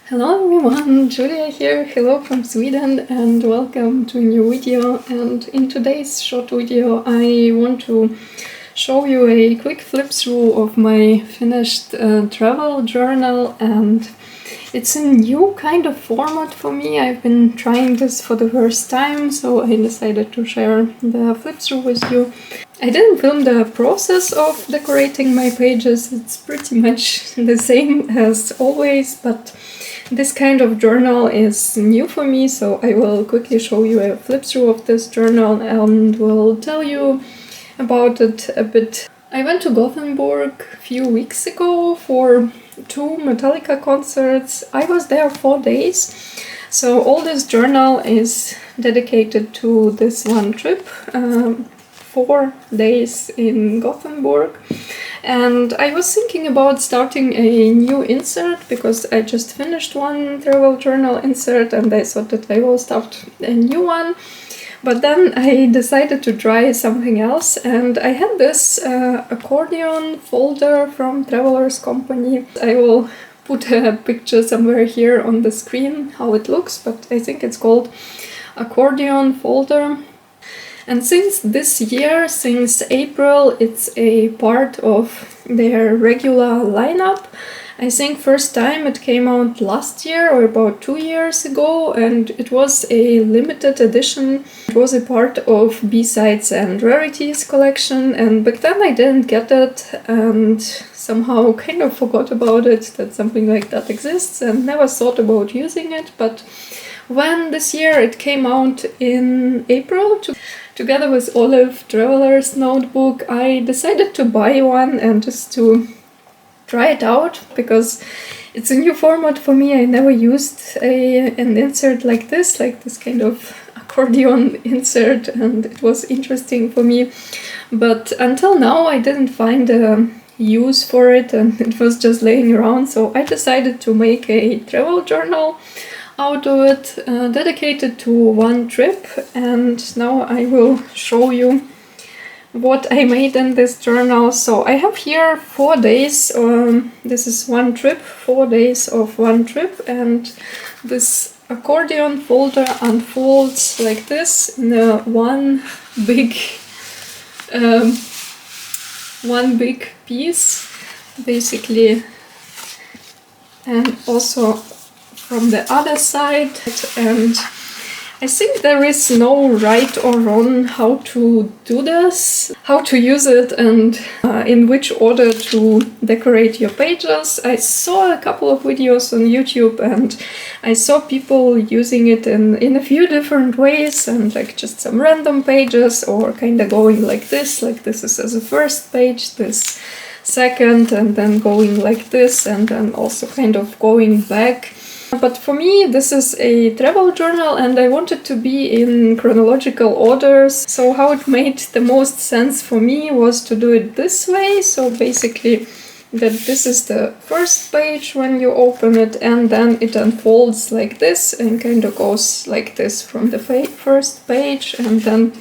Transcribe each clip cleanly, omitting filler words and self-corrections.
Hello everyone, Julia here, hello from Sweden and welcome to a new video. And in today's short video I want to show you a quick flip through of my finished travel journal, and it's a new kind of format for me. I've been trying this for the first time, so I decided to share the flip through with you. I didn't film the process of decorating my pages, it's pretty much the same as always, but this kind of journal is new for me, so I will quickly show you a flip through of this journal and will tell you about it a bit. I went to Gothenburg a few weeks ago for 2 Metallica concerts. I was there 4 days, so all this journal is dedicated to this one trip, 4 days in Gothenburg. And I was thinking about starting a new insert because I just finished one travel journal insert and I thought that I will start a new one. But then I decided to try something else, and I had this accordion folder from Traveler's Company. I will put a picture somewhere here on the screen how it looks, but I think it's called Accordion folder. And since this year, since April, it's a part of their regular lineup. I think first time it came out last year or about 2 years ago, and it was a limited edition. It was a part of B-Sides and Rarities collection, and back then I didn't get it and somehow kind of forgot about it, that something like that exists, and never thought about using it. But when this year it came out in April, together with Olive Traveler's Notebook, I decided to buy one and just to try it out, because it's a new format for me. I never used an insert like this kind of accordion insert, and it was interesting for me. But until now I didn't find a use for it, and it was just laying around, so I decided to make a travel journal out of it, dedicated to one trip. And now I will show you what I made in this journal. So I have here 4 days, this is one trip, 4 days of one trip, and this accordion folder unfolds like this in one big piece, basically, and also from the other side. And I think there is no right or wrong how to do this, how to use it, and in which order to decorate your pages. I saw a couple of videos on YouTube and I saw people using it in a few different ways, and like just some random pages, or kind of going like this is as a first page, this second, and then going like this, and then also kind of going back. But for me, this is a travel journal and I want it to be in chronological orders. So how it made the most sense for me was to do it this way. So basically that this is the first page when you open it, and then it unfolds like this and kind of goes like this from the first page, and then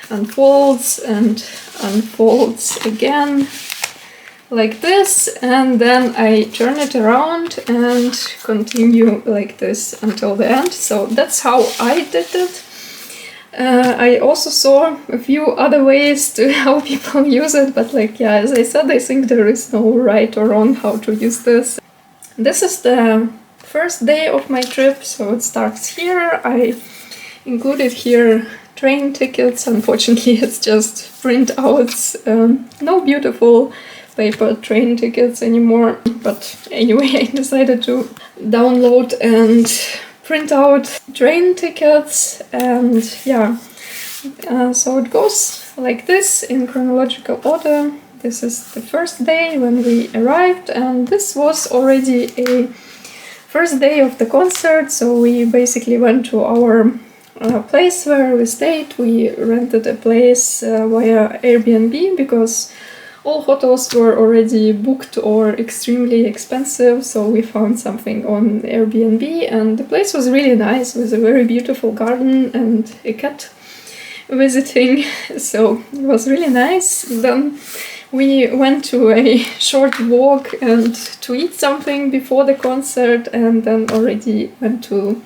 unfolds and unfolds again like this, and then I turn it around and continue like this until the end. So that's how I did it. I also saw a few other ways to how people use it, but as I said, I think there is no right or wrong how to use this. This is the first day of my trip, so it starts here. I included here train tickets. Unfortunately, it's just printouts, no beautiful paper train tickets anymore, but anyway, I decided to download and print out train tickets. And so it goes like this in chronological order. This is the first day when we arrived, and this was already a first day of the concert. So we basically went to our place where we stayed. We rented a place via Airbnb because all hotels were already booked or extremely expensive, so we found something on Airbnb, and the place was really nice with a very beautiful garden and a cat visiting, so it was really nice. Then We went to a short walk and to eat something before the concert, and then already went to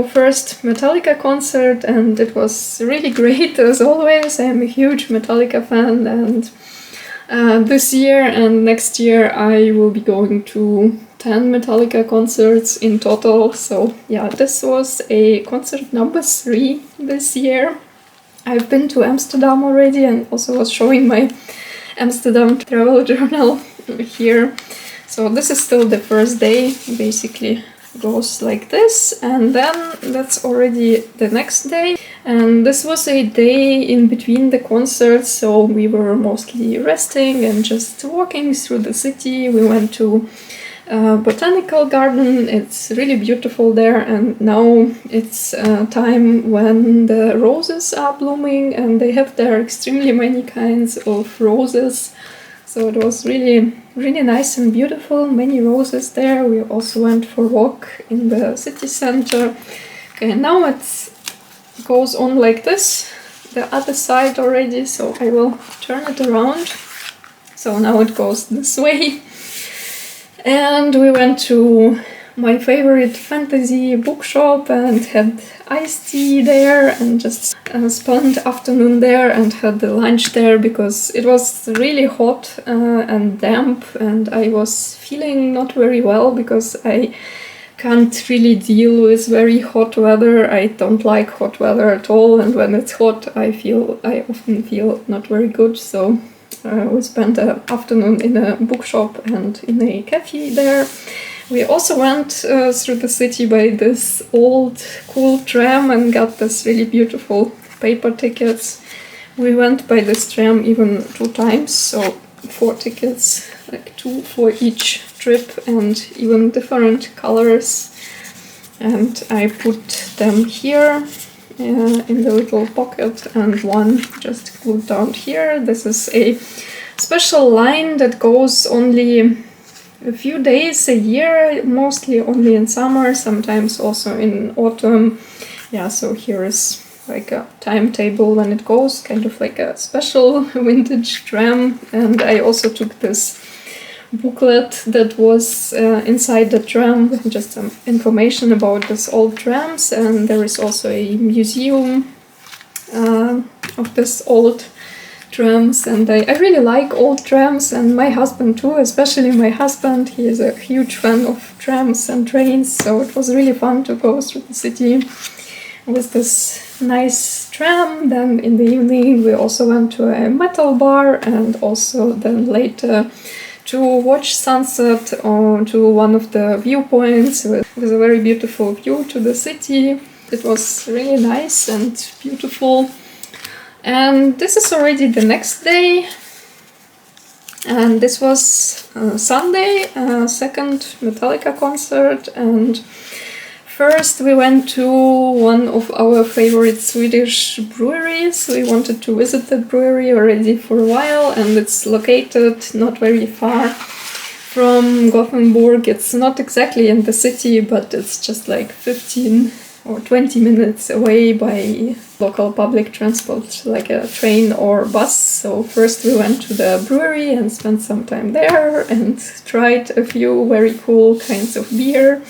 first Metallica concert, and it was really great as always. I'm a huge Metallica fan, and this year and next year I will be going to 10 Metallica concerts in total. So yeah, this was a concert number 3 this year. I've been to Amsterdam already and also was showing my Amsterdam travel journal here. So this is still the first day, basically goes like this, and then that's already the next day. And this was a day in between the concerts, so we were mostly resting and just walking through the city. We went to Botanical garden. It's really beautiful there, and now it's time when the roses are blooming, and they have there extremely many kinds of roses. So it was really nice and beautiful, many roses there. We also went for a walk in the city center. Okay, now it goes on like this, the other side already, so I will turn it around. So now it goes this way. And we went to my favorite fantasy bookshop and had iced tea there, and just spent afternoon there and had the lunch there because it was really hot and damp, and I was feeling not very well because I can't really deal with very hot weather. I don't like hot weather at all, and when it's hot I often feel not very good. So we spent the afternoon in a bookshop and in a cafe there. We also went through the city by this old cool tram and got this really beautiful paper tickets. We went by this tram even 2 times, so 4 tickets, like 2 for each trip, and even different colors. And I put them here in the little pocket, and one just glued down here. This is a special line that goes only a few days a year, mostly only in summer, sometimes also in autumn. Yeah, so here is like a timetable when it goes, kind of like a special vintage tram. And I also took this booklet that was inside the tram, just some information about these old trams, and there is also a museum of this old trams, and I really like old trams, and my husband too, especially my husband. He is a huge fan of trams and trains, so it was really fun to go through the city with this nice tram. Then in the evening we also went to a metal bar, and also then later to watch sunset on to one of the viewpoints with a very beautiful view to the city. It was really nice and beautiful. And this is already the next day, and this was Sunday, second Metallica concert. And first we went to one of our favorite Swedish breweries. We wanted to visit that brewery already for a while, and it's located not very far from Gothenburg. It's not exactly in the city, but it's just like 15 or 20 minutes away by local public transport, like a train or bus. So first we went to the brewery and spent some time there and tried a few very cool kinds of beer.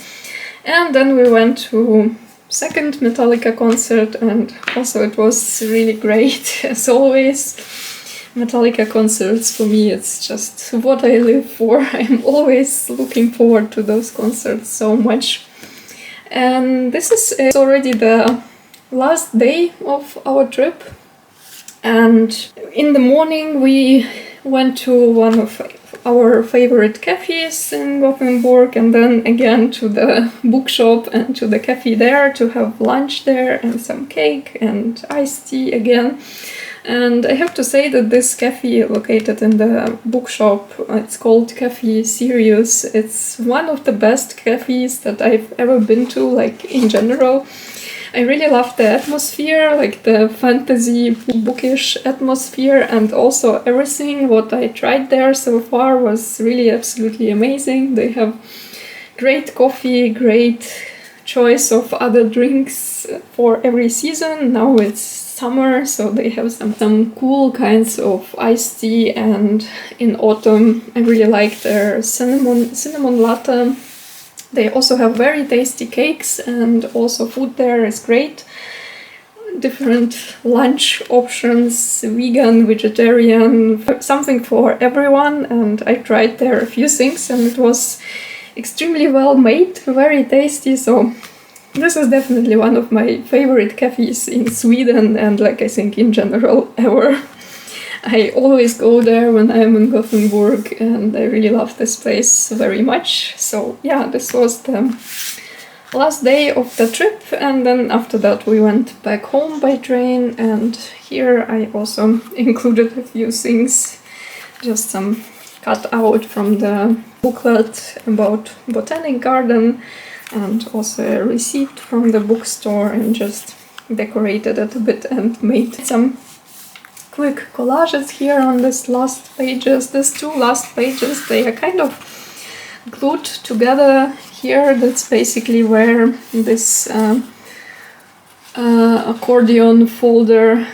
And then we went to second Metallica concert, and also it was really great as always. Metallica concerts, for me, it's just what I live for. I'm always looking forward to those concerts so much. And this is already the last day of our trip. And in the morning we went to one of our favorite cafes in Gothenburg, and then again to the bookshop and to the cafe there to have lunch there and some cake and iced tea again. And I have to say that this cafe located in the bookshop, it's called Cafe Sirius. It's one of the best cafes that I've ever been to, like in general. I really love the atmosphere, like the fantasy bookish atmosphere, and also everything what I tried there so far was really absolutely amazing. They have great coffee, great choice of other drinks for every season. Now it's summer, so they have some cool kinds of iced tea, and in autumn I really like their cinnamon latte. They also have very tasty cakes, and also food there is great. Different lunch options, vegan, vegetarian, something for everyone, and I tried there a few things and it was extremely well made, very tasty, so this is definitely one of my favorite cafes in Sweden, and like I think in general ever. I always go there when I'm in Gothenburg, and I really love this place very much. So yeah, this was the last day of the trip, and then after that we went back home by train, and here I also included a few things, just some cut out from the booklet about Botanic Garden, and also a receipt from the bookstore, and just decorated it a bit and made some quick collages here on these last pages. These two last pages, they are kind of glued together here. That's basically where this accordion folder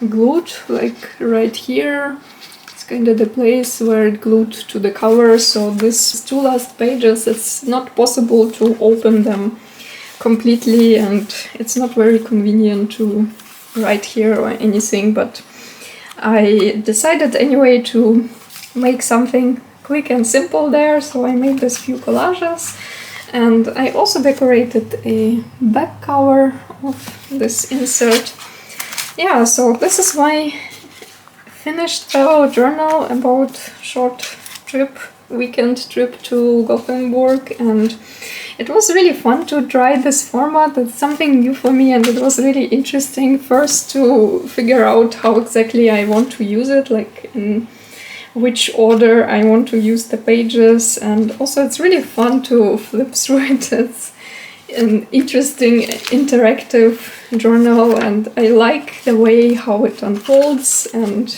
glued, like right here. It's kind of the place where it glued to the cover. So these two last pages, it's not possible to open them completely, and it's not very convenient to write here or anything, but I decided anyway to make something quick and simple there, so I made these few collages, and I also decorated a back cover of this insert. Yeah, so this is my finished travel journal about short weekend trip to Gothenburg, and it was really fun to try this format. It's something new for me, and it was really interesting first to figure out how exactly I want to use it, like in which order I want to use the pages, and also it's really fun to flip through it. It's an interesting interactive journal, and I like the way how it unfolds, and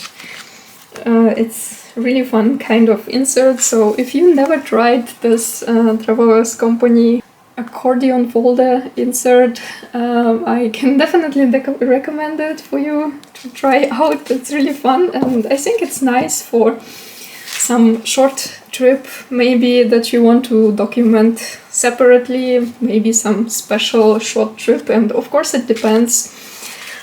it's really fun kind of insert. So if you never tried this Travelers Company accordion folder insert, I can definitely recommend it for you to try out. It's really fun, and I think it's nice for some short trip maybe that you want to document separately, maybe some special short trip, and of course it depends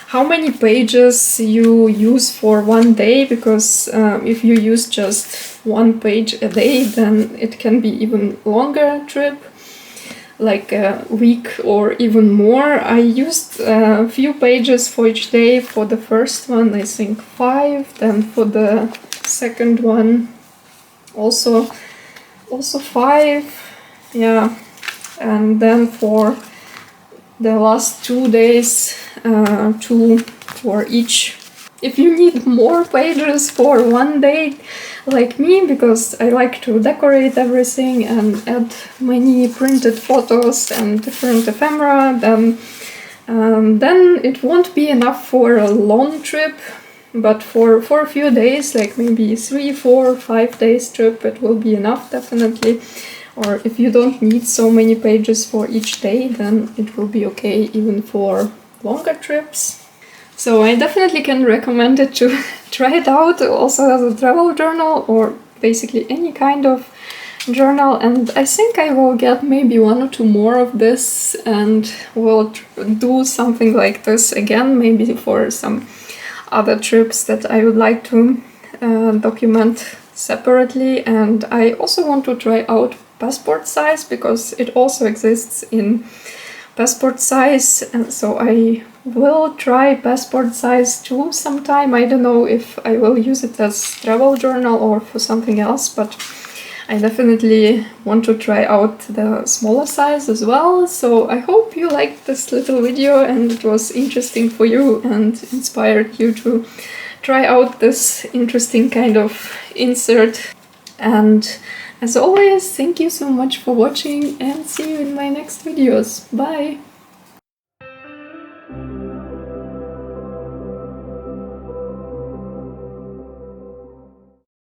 how many pages you use for one day, because if you use just one page a day, then it can be even longer trip, like a week or even more. I used a few pages for each day. For the first one I think 5, then for the second one also 5, yeah, and then for the last 2 days 2 for each. If you need more pages for one day, like me, because I like to decorate everything and add many printed photos and different ephemera, then it won't be enough for a long trip, but for a few days, like maybe 3, 4, 5 days trip, it will be enough definitely. Or if you don't need so many pages for each day, then it will be okay even for longer trips. So I definitely can recommend it to try it out also as a travel journal, or basically any kind of journal. And I think I will get maybe 1 or 2 more of this, and will do something like this again, maybe for some other trips that I would like to document separately. And I also want to try out passport size, because it also exists in passport size, and so I will try passport size too sometime. I don't know if I will use it as travel journal or for something else, but I definitely want to try out the smaller size as well. So I hope you liked this little video and it was interesting for you and inspired you to try out this interesting kind of insert. And as always, thank you so much for watching, and see you in my next videos. Bye!